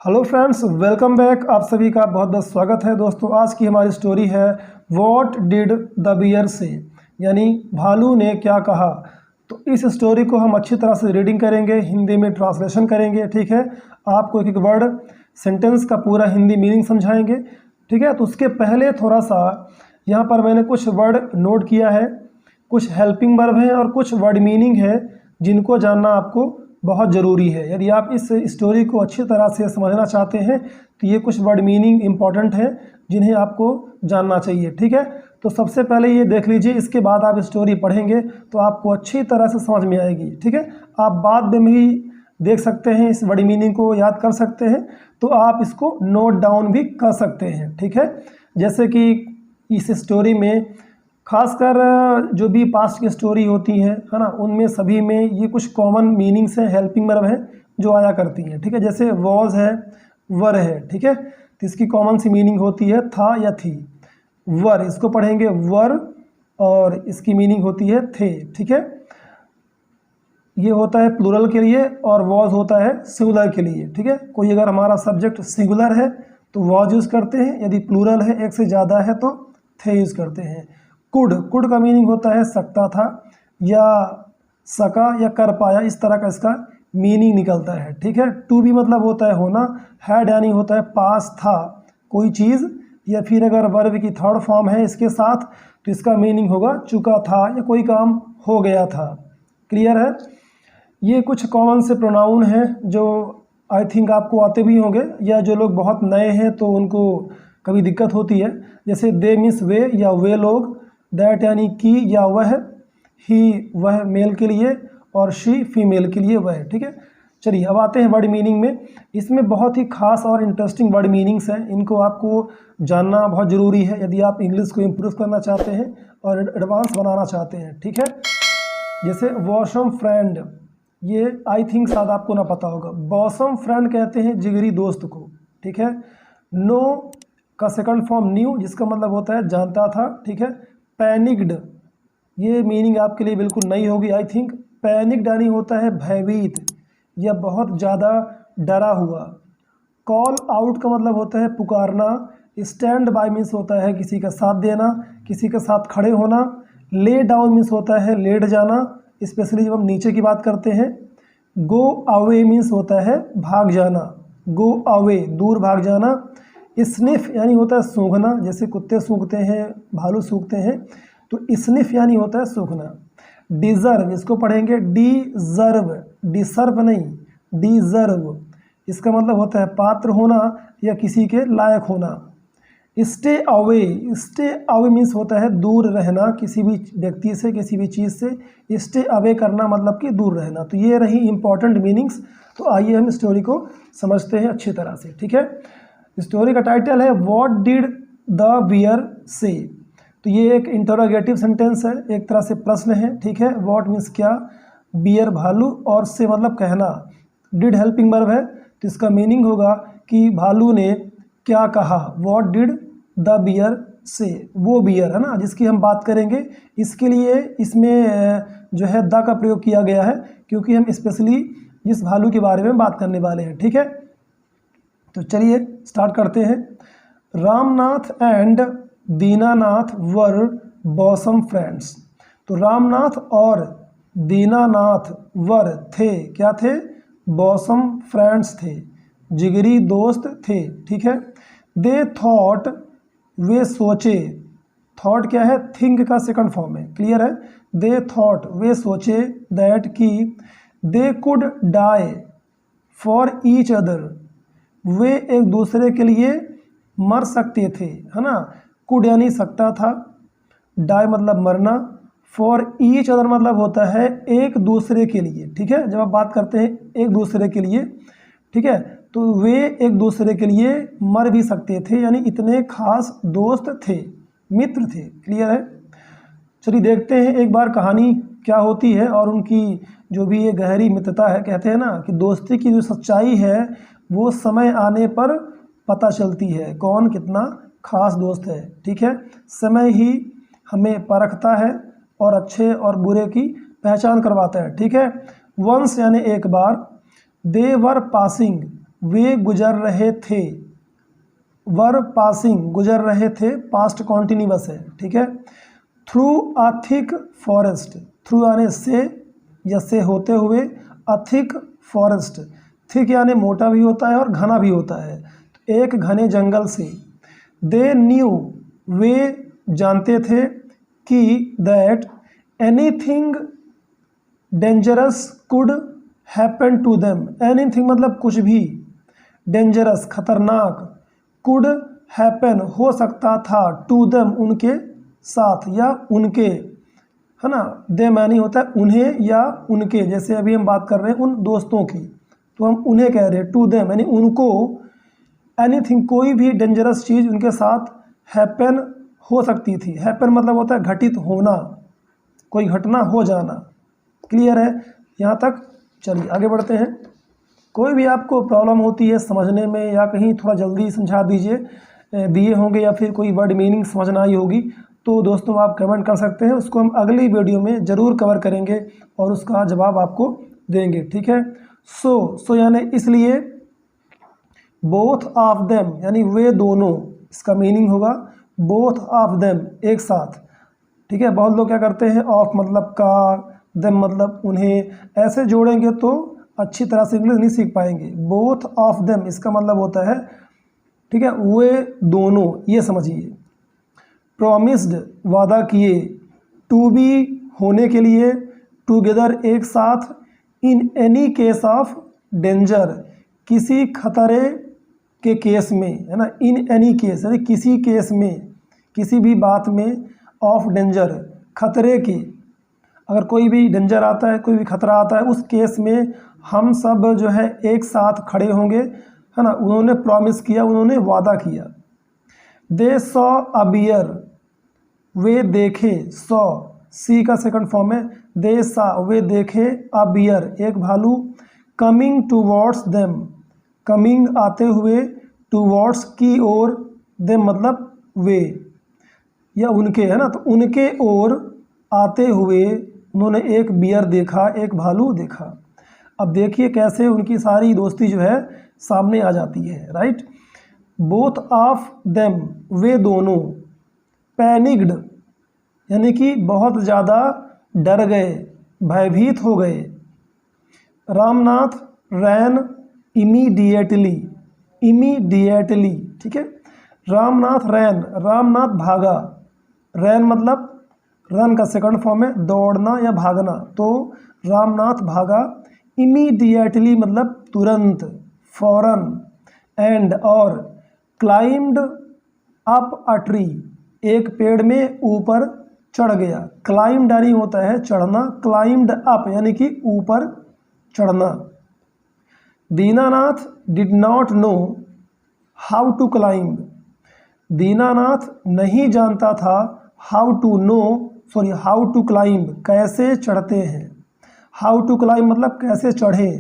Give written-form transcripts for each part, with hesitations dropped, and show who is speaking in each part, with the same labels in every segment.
Speaker 1: Hello friends, welcome back. आप सभी का बहुत बहुत स्वागत है। दोस्तों, आज की हमारी स्टोरी है व्हाट डिड द बियर से, यानी भालू ने क्या कहा। तो इस स्टोरी को हम अच्छी तरह से रीडिंग करेंगे, हिंदी में ट्रांसलेशन करेंगे। ठीक है, आपको एक एक वर्ड सेंटेंस का पूरा हिंदी मीनिंग समझाएंगे। ठीक है, तो उसके पहले थोड़ा सा यहाँ पर मैंने कुछ वर्ड नोट किया है, कुछ हेल्पिंग वर्ब हैं और कुछ वर्ड मीनिंग है जिनको जानना आपको बहुत ज़रूरी है। यदि आप इस स्टोरी को अच्छी तरह से समझना चाहते हैं तो ये कुछ वर्ड मीनिंग इम्पॉर्टेंट है जिन्हें आपको जानना चाहिए। ठीक है, तो सबसे पहले ये देख लीजिए, इसके बाद आप स्टोरी पढ़ेंगे तो आपको अच्छी तरह से समझ में आएगी। ठीक है, आप बाद में भी देख सकते हैं, इस वर्ड मीनिंग को याद कर सकते हैं, तो आप इसको नोट डाउन भी कर सकते हैं। ठीक है, जैसे कि इस स्टोरी में खासकर जो भी पास्ट की स्टोरी होती है ना, उनमें सभी में ये कुछ कॉमन मीनिंग्स हैं, हेल्पिंग वर्ब है जो आया करती हैं। ठीक है, जैसे वॉज है, वर है। ठीक है, तो इसकी कॉमन सी मीनिंग होती है था या थी। वर, इसको पढ़ेंगे वर, और इसकी मीनिंग होती है थे। ठीक है, ये होता है प्लूरल के लिए और वॉज होता है सिंगुलर के लिए। ठीक है, कोई अगर हमारा सब्जेक्ट सिंगुलर है तो वॉज यूज़ करते हैं, यदि प्लूरल है, एक से ज़्यादा है, तो थे यूज़ करते हैं। कुड, कुड का मीनिंग होता है सकता था या सका या कर पाया, इस तरह का इसका मीनिंग निकलता है। ठीक है, टू बी मतलब होता है होना, हैड यानी होता है पास था कोई चीज़, या फिर अगर वर्ब की थर्ड फॉर्म है इसके साथ तो इसका मीनिंग होगा चुका था या कोई काम हो गया था। क्लियर है। ये कुछ कॉमन से प्रोनाउन हैं जो आई थिंक आपको आते भी होंगे, या जो लोग बहुत नए हैं तो उनको कभी दिक्कत होती है। जैसे दे मीन्स वे या वे लोग, दैट यानी कि या वह, ही वह मेल के लिए, और शी फीमेल के लिए वह। ठीक है, चलिए अब आते हैं वर्ड मीनिंग में। इसमें बहुत ही खास और इंटरेस्टिंग वर्ड मीनिंग्स हैं, इनको आपको जानना बहुत ज़रूरी है यदि आप इंग्लिश को इम्प्रूव करना चाहते हैं और एडवांस बनाना चाहते हैं। ठीक है, जैसे वॉशम फ्रेंड, ये आई थिंक शायद आपको ना पता होगा। बॉसम फ्रेंड कहते हैं जिगरी दोस्त को। ठीक है, नो का सेकंड फॉर्म न्यू, जिसका मतलब होता है जानता था। ठीक है, पैनिक्ड, ये मीनिंग आपके लिए बिल्कुल नई होगी आई थिंक। पैनिक्ड यानी होता है भयभीत या बहुत ज़्यादा डरा हुआ। कॉल आउट का मतलब होता है पुकारना। स्टैंड बाय मीन्स होता है किसी का साथ देना, किसी के साथ खड़े होना। ले डाउन मीन्स होता है लेट जाना, स्पेशली जब हम नीचे की बात करते हैं। गो अवे मीन्स होता है भाग जाना, गो अवे दूर भाग जाना। स्निफ यानी होता है सूंघना, जैसे कुत्ते सूंघते हैं, भालू सूंघते हैं, तो स्निफ यानी होता है सूंघना। डिज़र्व, इसको पढ़ेंगे डिज़र्व, डिसर्व नहीं, डिज़र्व, इसका मतलब होता है पात्र होना या किसी के लायक होना। Stay away, stay away means होता है दूर रहना किसी भी व्यक्ति से, किसी भी चीज़ से। स्टे अवे करना मतलब कि दूर रहना। तो ये रही इंपॉर्टेंट मीनिंग्स। तो आइए हम स्टोरी को समझते हैं अच्छी तरह से। ठीक है, स्टोरी का टाइटल है व्हाट डिड द बियर से। तो ये एक इंटरोगेटिव सेंटेंस है, एक तरह से प्रश्न है। ठीक है, व्हाट मीन्स क्या, बियर भालू, और से मतलब कहना। डिड हेल्पिंग वर्ब है, तो इसका मीनिंग होगा कि भालू ने क्या कहा। व्हाट डिड द बियर से, वो बियर है ना जिसकी हम बात करेंगे, इसके लिए इसमें जो है द का प्रयोग किया गया है, क्योंकि हम स्पेशली जिस भालू के बारे में बात करने वाले हैं। ठीक है, तो चलिए स्टार्ट करते हैं। Ramnath and Dinanath were bosom friends. तो रामनाथ और दीनानाथ वर थे, क्या थे, बॉसम फ्रेंड्स थे, जिगरी दोस्त थे। ठीक है, दे थॉट, वे सोचे, थॉट क्या है, थिंक का सेकंड फॉर्म है। क्लियर है, दे थॉट वे सोचे, दैट कि they could die for each other, वे एक दूसरे के लिए मर सकते थे, है ना। कुड यानी सकता था, डाई मतलब मरना, फॉर ईच अदर मतलब होता है एक दूसरे के लिए। ठीक है, जब आप बात करते हैं एक दूसरे के लिए, ठीक है, तो वे एक दूसरे के लिए मर भी सकते थे, यानी इतने खास दोस्त थे, मित्र थे। क्लियर है, चलिए देखते हैं एक बार कहानी क्या होती है और उनकी जो भी ये गहरी मित्रता है। कहते हैं ना कि दोस्ती की जो सच्चाई है वो समय आने पर पता चलती है, कौन कितना खास दोस्त है। ठीक है, समय ही हमें परखता है और अच्छे और बुरे की पहचान करवाता है। ठीक है, वंस यानी एक बार, दे वर पासिंग, वे गुजर रहे थे, वर पासिंग गुजर रहे थे, पास्ट कॉन्टिन्यूअस है, ठीक है। Through a thick forest, through यानी से या से होते हुए, अ थिक फॉरेस्ट, थिक यानी मोटा भी होता है और घना भी होता है, तो एक घने जंगल से। दे न्यू वे जानते थे कि that anything dangerous could happen to them, anything मतलब कुछ भी, डेंजरस खतरनाक, कुड हैपन हो सकता था, टू देम उनके साथ या उनके, है ना। देम यानी होता है उन्हें या उनके, जैसे अभी हम बात कर रहे हैं उन दोस्तों की, तो हम उन्हें कह रहे हैं, टू देम यानी उनको, एनीथिंग कोई भी डेंजरस चीज़ उनके साथ हैपन हो सकती थी। हैपन मतलब होता है घटित होना, कोई घटना हो जाना। क्लियर है यहाँ तक? चलिए आगे बढ़ते हैं। कोई भी आपको प्रॉब्लम होती है समझने में या कहीं थोड़ा जल्दी समझा दिए होंगे या फिर कोई वर्ड मीनिंग समझना आई होगी, तो दोस्तों आप कमेंट कर सकते हैं, उसको हम अगली वीडियो में ज़रूर कवर करेंगे और उसका जवाब आपको देंगे, ठीक है। सो यानी इसलिए, बोथ ऑफ देम यानी वे दोनों, इसका मीनिंग होगा बोथ ऑफ देम एक साथ, ठीक है। बहुत लोग क्या करते हैं, ऑफ मतलब का, देम मतलब उन्हें, ऐसे जोड़ेंगे तो अच्छी तरह से इंग्लिश नहीं सीख पाएंगे। बोथ ऑफ देम इसका मतलब होता है, ठीक है, वे दोनों, ये समझिए। प्रॉमिस्ड वादा किए, टू बी होने के लिए, टुगेदर एक साथ, in any case of danger किसी खतरे के केस में, है ना। इन एनी केस यानी किसी केस में, किसी भी बात में, ऑफ डेंजर खतरे की, अगर कोई भी डेंजर आता है, कोई भी खतरा आता है, उस केस में हम सब जो है एक साथ खड़े होंगे, है ना। उन्होंने प्रॉमिस किया, उन्होंने वादा किया। दे सॉ अ बियर, वे देखे, सॉ सी का सेकंड फॉर्म है, दे सा वे देखे, अ बियर एक भालू, कमिंग टूवर्ड्स देम, कमिंग आते हुए, टूवर्ड्स की ओर, देम मतलब वे या उनके, है ना। तो उनके ओर आते हुए उन्होंने एक बियर देखा, एक भालू देखा। अब देखिए कैसे उनकी सारी दोस्ती जो है सामने आ जाती है, राइट। बोथ ऑफ देम वे दोनों, पैनिक्ड यानी कि बहुत ज़्यादा डर गए, भयभीत हो गए। रामनाथ रैन इमीडिएटली, इमीडिएटली, ठीक है। रामनाथ रैन, रामनाथ भागा, रैन मतलब रन का सेकंड फॉर्म है दौड़ना या भागना, तो रामनाथ भागा। इमीडिएटली मतलब तुरंत, फौरन। एंड और, क्लाइम्ड अप अ ट्री एक पेड़ में ऊपर चढ़ गया। क्लाइम्ड यानी होता है चढ़ना, क्लाइम्ड अप यानी कि ऊपर चढ़ना। Dinanath did not know how to climb, Dinanath नहीं जानता था हाउ टू क्लाइंब कैसे चढ़ते हैं। हाउ टू क्लाइंब मतलब कैसे चढ़े।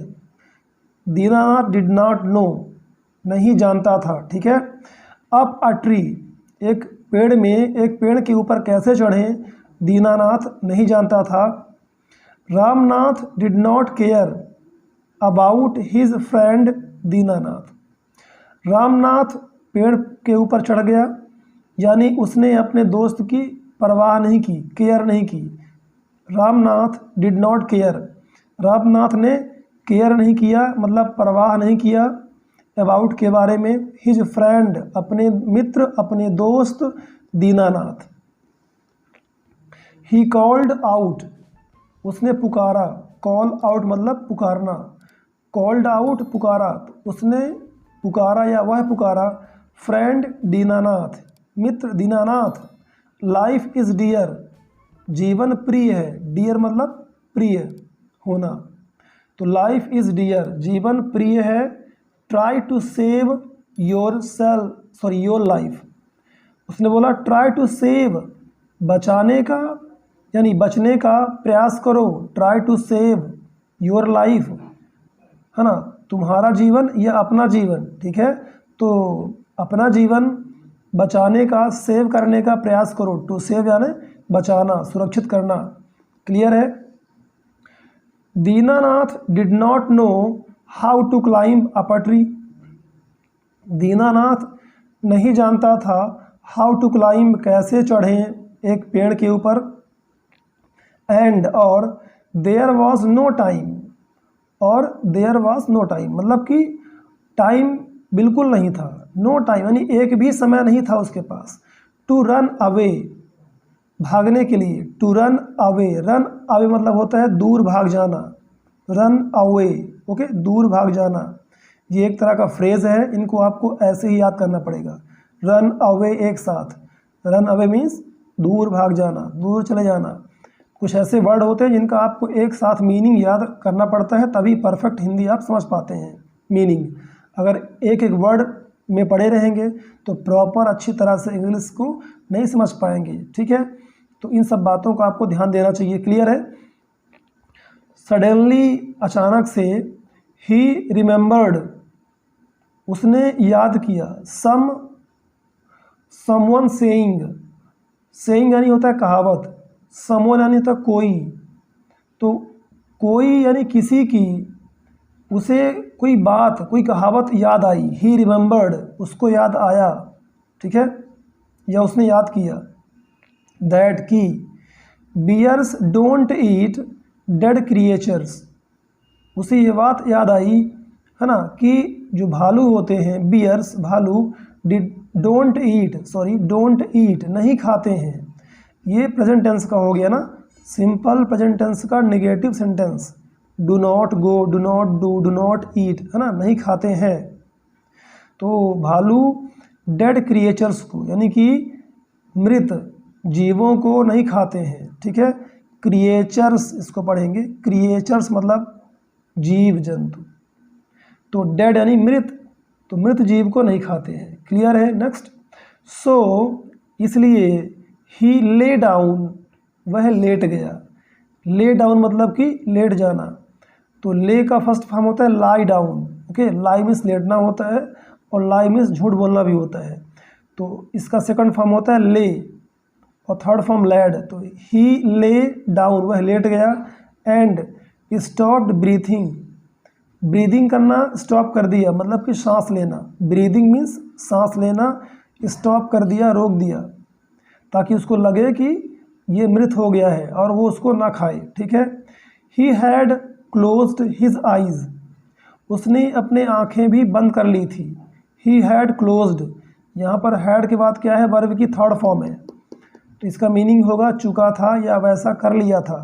Speaker 1: दीनानाथ डिड नॉट नो नहीं जानता था, ठीक है। अप अ ट्री एक पेड़ में, एक पेड़ के ऊपर कैसे चढ़े, दीनानाथ नहीं जानता था। Ramnath did not care about his friend Dinanath, Ramnath पेड़ के ऊपर चढ़ गया यानी उसने अपने दोस्त की परवाह नहीं की, केयर नहीं की। Ramnath did not care, Ramnath ने केयर नहीं किया मतलब परवाह नहीं किया, अबाउट के बारे में, हिज फ्रेंड अपने मित्र, अपने दोस्त दीनानाथ। ही कॉल्ड आउट उसने पुकारा, कॉल आउट मतलब पुकारना, कॉल्ड आउट पुकारा, तो उसने पुकारा या वह पुकारा। फ्रेंड दीनानाथ मित्र दीनानाथ। लाइफ इज़ डियर जीवन प्रिय है, डियर मतलब प्रिय होना, तो लाइफ इज़ डियर जीवन प्रिय है। Try to save your life, उसने बोला ट्राई टू सेव बचाने का यानी बचने का प्रयास करो। Try to save your life, है ना, तुम्हारा जीवन या अपना जीवन, ठीक है। तो अपना जीवन बचाने का, सेव करने का प्रयास करो। टू सेव यानी बचाना, सुरक्षित करना। क्लियर है। Dinanath did not know how to climb up a tree, Dinanath नहीं जानता था हाउ टू क्लाइंब, कैसे चढ़ें एक पेड़ के ऊपर। एंड और देयर वॉज नो टाइम, और देयर वॉज नो टाइम मतलब कि टाइम बिल्कुल नहीं था। नो टाइम यानी एक भी समय नहीं था उसके पास। टू रन अवे, भागने के लिए। To run away, run away मतलब होता है दूर भाग जाना। रन अवे, ओके, दूर भाग जाना। ये एक तरह का फ्रेज़ है, इनको आपको ऐसे ही याद करना पड़ेगा। रन अवे एक साथ, रन अवे मीन्स दूर भाग जाना, दूर चले जाना। कुछ ऐसे वर्ड होते हैं जिनका आपको एक साथ मीनिंग याद करना पड़ता है, तभी परफेक्ट हिंदी आप समझ पाते हैं मीनिंग। अगर एक एक वर्ड में पढ़े रहेंगे तो प्रॉपर अच्छी तरह से इंग्लिश को नहीं समझ पाएंगे, ठीक है। तो इन सब बातों का आपको ध्यान देना चाहिए, क्लियर है। सडनली, अचानक से। ही रिमेंबर्ड, उसने याद किया। समवन सेइंग, सेइंग यानी होता है कहावत, समवन यानी होता है कोई, तो कोई यानी किसी की, उसे कोई बात, कोई कहावत याद आई। ही रिमेंबर्ड, उसको याद आया, ठीक है, या उसने याद किया। दैट की bears don't eat dead creatures, उसे ये बात याद आई, है ना, कि जो भालू होते हैं, बियर्स भालू, डोंट ईट नहीं खाते हैं। ये प्रेजेंट टेंस का हो गया ना, सिंपल प्रेजेंट टेंस का negative sentence. Do not go, do not do, do not eat, है ना, नहीं खाते हैं। तो भालू डेड क्रिएचर्स को यानी कि मृत जीवों को नहीं खाते हैं, ठीक है। क्रिएचर्स इसको पढ़ेंगे, क्रिएचर्स मतलब जीव जंतु, तो डेड यानी मृत, तो मृत जीव को नहीं खाते हैं, क्लियर है। नेक्स्ट, सो इसलिए, ही ले डाउन, वह लेट गया। ले डाउन मतलब कि लेट जाना, तो ले का फर्स्ट फॉर्म होता है लाई डाउन, ओके, लाई मीन्स लेटना होता है और लाई मीन्स झूठ बोलना भी होता है। तो इसका सेकंड फॉर्म होता है ले और थर्ड फॉर्म लैड, तो ही ले डाउन, वह लेट गया। एंड स्टॉप्ड ब्रीथिंग, ब्रीदिंग करना स्टॉप कर दिया मतलब कि सांस लेना। ब्रीदिंग मीन्स सांस लेना, स्टॉप कर दिया, रोक दिया, ताकि उसको लगे कि ये मृत हो गया है और वो उसको ना खाए, ठीक है। He had closed his eyes, उसने अपने आँखें भी बंद कर ली थी। ही हैड क्लोज्ड, यहाँ पर हैड के बाद क्या है, वर्ब की थर्ड फॉर्म है, तो इसका मीनिंग होगा चुका था या वैसा कर लिया था।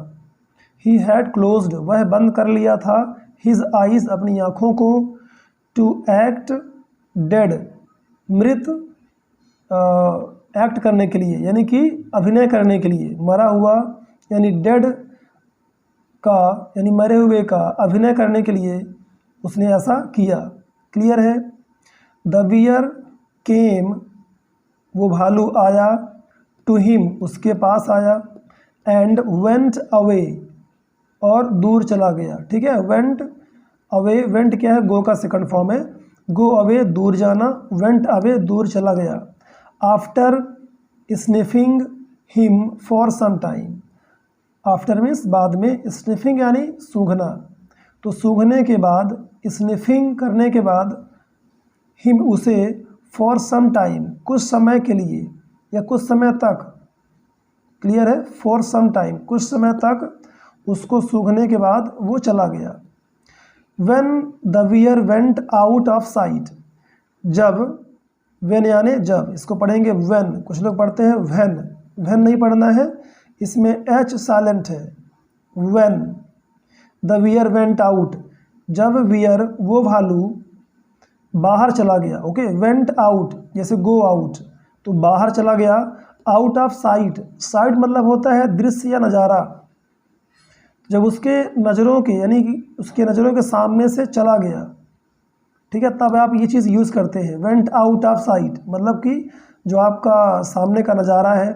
Speaker 1: ही हैड क्लोज्ड, वह बंद कर लिया था। हिज आइज़, अपनी आँखों को। टू एक्ट डेड, मृत, एक्ट करने के लिए यानी कि अभिनय करने के लिए, मरा हुआ यानी डेड का यानी मरे हुए का अभिनय करने के लिए उसने ऐसा किया, क्लियर है। द बियर केम, वो भालू आया। टू हिम, उसके पास आया। एंड वेंट अवे, और दूर चला गया, ठीक है। वेंट अवे, वेंट क्या है, गो का सेकंड फॉर्म है, गो अवे दूर जाना, वेंट अवे दूर चला गया। After sniffing him for some time, after means बाद में, स्निफिंग यानी सूंघना, तो सूंघने के बाद, स्निफिंग करने के बाद, हिम उसे, फॉर सम टाइम कुछ समय के लिए या कुछ समय तक, क्लियर है, फॉर सम टाइम कुछ समय तक, उसको सूंघने के बाद वो चला गया। When the bear went out of sight, जब, when यानी जब, इसको पढ़ेंगे when, कुछ लोग पढ़ते हैं when नहीं पढ़ना है, इसमें h साइलेंट है। when the bear went out, जब bear वो भालू बाहर चला गया, ओके, went out जैसे go out, तो बाहर चला गया। out of sight, sight मतलब होता है दृश्य या नज़ारा, जब उसके नज़रों के यानी कि उसके नज़रों के सामने से चला गया, ठीक है, तब आप ये चीज़ यूज़ करते हैं। वेंट आउट ऑफ साइट मतलब कि जो आपका सामने का नज़ारा है,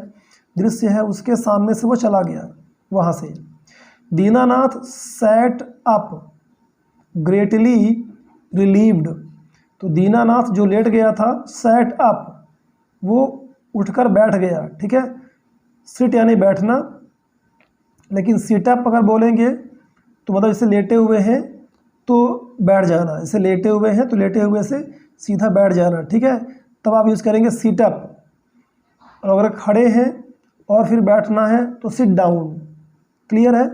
Speaker 1: दृश्य है, उसके सामने से वो चला गया वहाँ से। Dinanath sat up greatly relieved, तो दीनानाथ जो लेट गया था, सैट अप वो उठकर बैठ गया, ठीक है। सिट यानी बैठना, लेकिन सीटअप अगर बोलेंगे तो मतलब इसे लेटे हुए हैं तो बैठ जाना, इसे लेटे हुए हैं तो लेटे हुए से सीधा बैठ जाना, ठीक है, तब आप यूज़ करेंगे सिट अप। और अगर खड़े हैं और फिर बैठना है तो सिट डाउन। क्लियर है?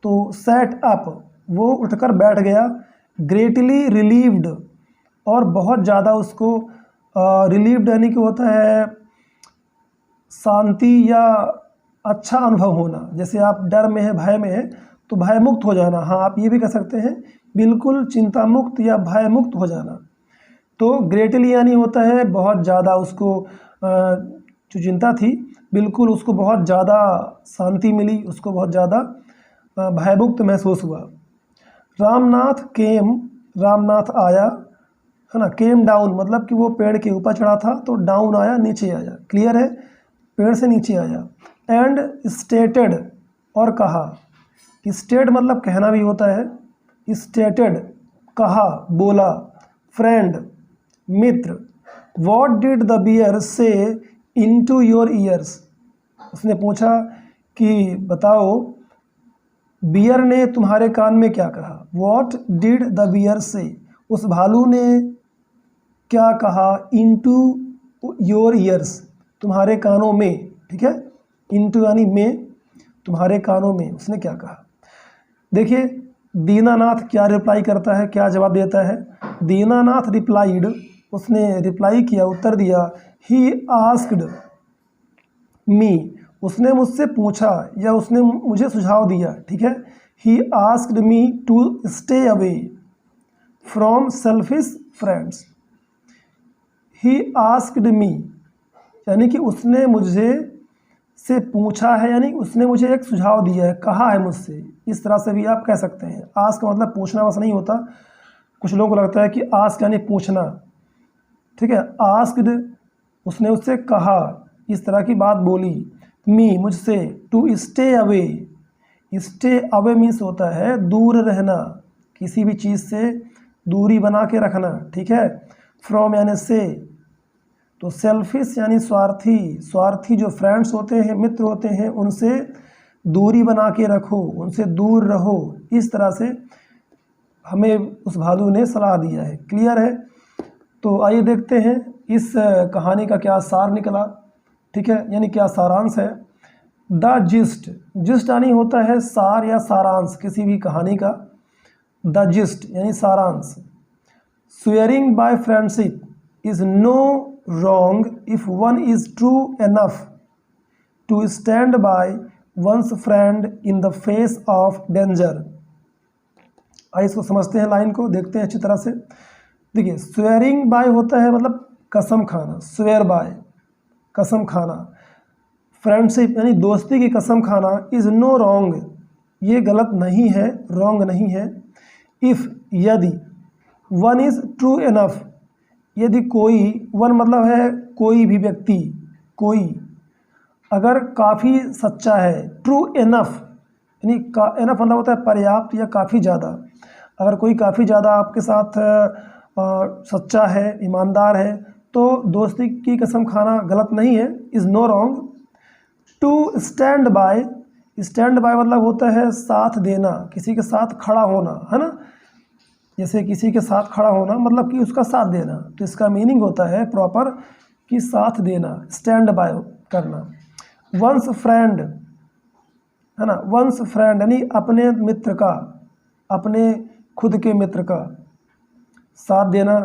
Speaker 1: तो सेट अप, वो उठकर बैठ गया। ग्रेटली रिलीव्ड, और बहुत ज़्यादा उसको रिलीव्ड यानी कि होता है शांति या अच्छा अनुभव होना। जैसे आप डर में है, भय में है, तो भय मुक्त हो जाना। हाँ, आप ये भी कह सकते हैं बिल्कुल चिंता मुक्त या भय मुक्त हो जाना। तो ग्रेटली यानी होता है बहुत ज़्यादा उसको जो चिंता थी, बिल्कुल उसको बहुत ज़्यादा शांति मिली, उसको बहुत ज़्यादा भयमुक्त महसूस हुआ। रामनाथ केम, रामनाथ आया, है ना। केम डाउन मतलब कि वो पेड़ के ऊपर चढ़ा था, तो डाउन आया, नीचे आया। क्लियर है? पेड़ से नीचे आया। एंड स्टेटेड, और कहा। स्टेट मतलब कहना भी होता है। स्टेटेड कहा, बोला। फ्रेंड मित्र। What did the bear say into your ears, उसने पूछा कि बताओ बियर ने तुम्हारे कान में क्या कहा। वॉट डिड द बियर से, उस भालू ने क्या कहा। इनटू योर ईयर्स, तुम्हारे कानों में, ठीक है। इनटू यानी में, तुम्हारे कानों में उसने क्या कहा। देखिए दीनानाथ क्या रिप्लाई करता है, क्या जवाब देता है। दीनानाथ रिप्लाइड, उसने रिप्लाई किया, उत्तर दिया। ही आस्क्ड मी, उसने मुझसे पूछा या उसने मुझे सुझाव दिया, ठीक है। He asked me to stay away from selfish friends. He asked me यानी कि उसने मुझे से पूछा है, यानी उसने मुझे एक सुझाव दिया है, कहा है मुझसे। इस तरह से भी आप कह सकते हैं। आस्क का मतलब पूछना बस नहीं होता, कुछ लोगों को लगता है कि आस्क यानी पूछना, ठीक है। आस्क्ड, उसने उससे कहा, इस तरह की बात बोली। मी मुझसे। To stay away, stay away means होता है दूर रहना, किसी भी चीज़ से दूरी बना के रखना, ठीक है। फ्रॉम यानी से। तो सेल्फिश यानी स्वार्थी, स्वार्थी जो फ्रेंड्स होते हैं, मित्र होते हैं, उनसे दूरी बना के रखो, उनसे दूर रहो। इस तरह से हमें उस भालू ने सलाह दिया है। क्लियर है? तो आइए देखते हैं इस कहानी का क्या सार निकला, ठीक है, यानी क्या सारांश है। द जिस्ट, जिस्ट यानी होता है सार या सारांश किसी भी कहानी का। द जिस्ट यानी सारांश। Swearing by friendship is no wrong if one is true enough to stand by one's friend in the face of danger। आइए इसको समझते हैं, लाइन को देखते हैं अच्छी तरह से। देखिए स्वेयरिंग बाय होता है मतलब कसम खाना, स्वेयर बाय कसम खाना। फ्रेंडशिप यानी दोस्ती की कसम खाना। इज़ नो रॉन्ग, ये गलत नहीं है, रॉन्ग नहीं है। इफ़ यदि, वन इज़ ट्रू इनफ, यदि कोई, वन मतलब है कोई भी व्यक्ति, कोई अगर काफ़ी सच्चा है। ट्रू इनफ यानी इनफ मतलब होता है पर्याप्त या काफ़ी ज़्यादा। अगर कोई काफ़ी ज़्यादा आपके साथ सच्चा है, ईमानदार है, तो दोस्ती की कसम खाना गलत नहीं है। Is no wrong. To stand by, stand by मतलब होता है साथ देना, किसी के साथ खड़ा होना, है ना। जैसे किसी के साथ खड़ा होना मतलब कि उसका साथ देना, तो इसका मीनिंग होता है प्रॉपर कि साथ देना, स्टैंड बाय करना। वंस फ्रेंड, है ना, वंस फ्रेंड यानी अपने मित्र का, अपने खुद के मित्र का साथ देना,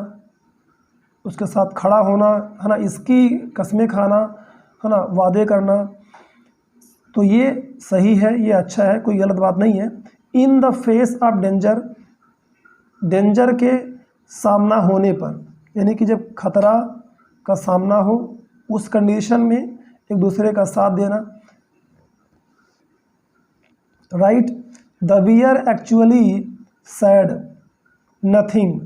Speaker 1: उसके साथ खड़ा होना, है ना, इसकी कसमें खाना, है ना, वादे करना। तो ये सही है, ये अच्छा है, कोई गलत बात नहीं है। In the face of danger, danger के सामना होने पर, यानी कि जब खतरा का सामना हो उस कंडीशन में एक दूसरे का साथ देना। Right. The bear actually said nothing,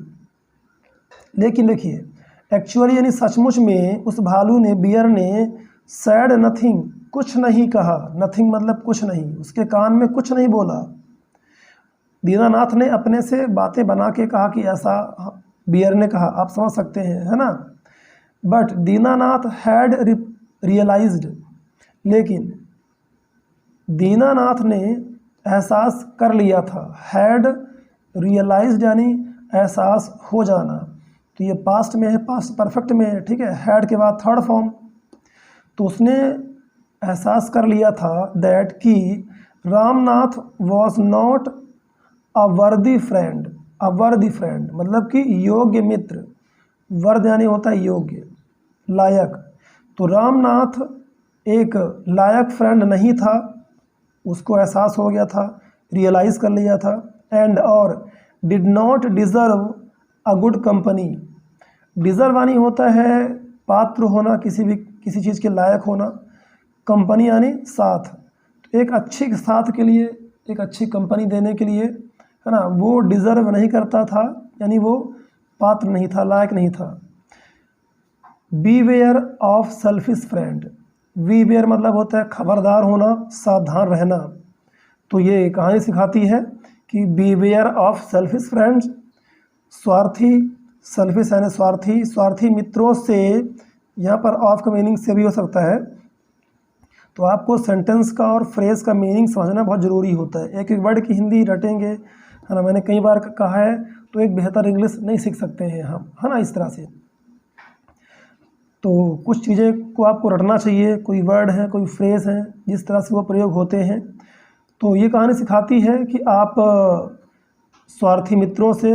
Speaker 1: लेकिन देखिए एक्चुअली यानी सचमुच में उस भालू ने, बियर ने सैड नथिंग कुछ नहीं कहा। नथिंग मतलब कुछ नहीं, उसके कान में कुछ नहीं बोला। दीनानाथ ने अपने से बातें बना के कहा कि ऐसा बियर ने कहा, आप समझ सकते हैं, है ना। बट दीनानाथ हैड रियलाइज्ड, लेकिन दीनानाथ ने एहसास कर लिया था। हैड रियलाइज्ड यानी एहसास हो जाना। तो ये पास्ट में है, पास्ट परफेक्ट में है, ठीक है, हैड के बाद थर्ड फॉर्म। तो उसने एहसास कर लिया था दैट कि रामनाथ वॉज नॉट अ वर्दी फ्रेंड। अ वर्दी फ्रेंड मतलब कि योग्य मित्र, वर्द यानी होता है योग्य, लायक। तो रामनाथ एक लायक फ्रेंड नहीं था, उसको एहसास हो गया था, रियलाइज़ कर लिया था। एंड और did not deserve a good company. Deserve यानी होता है पात्र होना, किसी चीज़ के लायक होना, कंपनी यानी साथ। तो एक अच्छे साथ के लिए, एक अच्छी कंपनी देने के लिए, है ना, वो डिज़र्व नहीं करता था, यानी वो पात्र नहीं था, लायक नहीं था। Beware of selfish friend. Beware मतलब होता है खबरदार होना, सावधान रहना। तो ये कहानी सिखाती है कि बीवेयर ऑफ सेल्फिश फ्रेंड्स, स्वार्थी, सेल्फिश यानी स्वार्थी, स्वार्थी मित्रों से। यहाँ पर ऑफ का मीनिंग से भी हो सकता है। तो आपको सेंटेंस का और फ्रेज का मीनिंग समझना बहुत ज़रूरी होता है। एक एक वर्ड की हिंदी रटेंगे, है ना, मैंने कई बार कहा है, तो एक बेहतर इंग्लिश नहीं सीख सकते हैं हम, है ना, इस तरह से। तो कुछ चीज़ें को आपको रटना चाहिए, कोई वर्ड है, कोई फ्रेज़ हैं, जिस तरह से वो प्रयोग होते हैं। तो ये कहानी सिखाती है कि आप स्वार्थी मित्रों से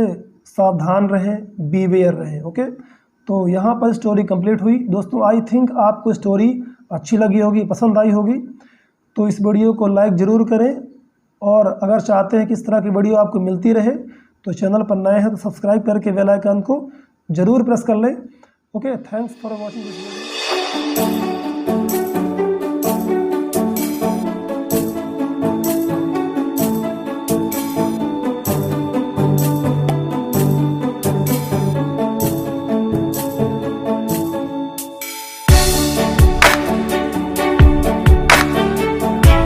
Speaker 1: सावधान रहें, बीवेयर रहें। ओके, तो यहाँ पर स्टोरी कंप्लीट हुई। दोस्तों, आई थिंक आपको स्टोरी अच्छी लगी होगी, पसंद आई होगी। तो इस वीडियो को लाइक ज़रूर करें, और अगर चाहते हैं कि इस तरह की वीडियो आपको मिलती रहे तो चैनल पर नए हैं तो सब्सक्राइब करके बेल आइकन को ज़रूर प्रेस कर लें। Okay, thanks for watching this video.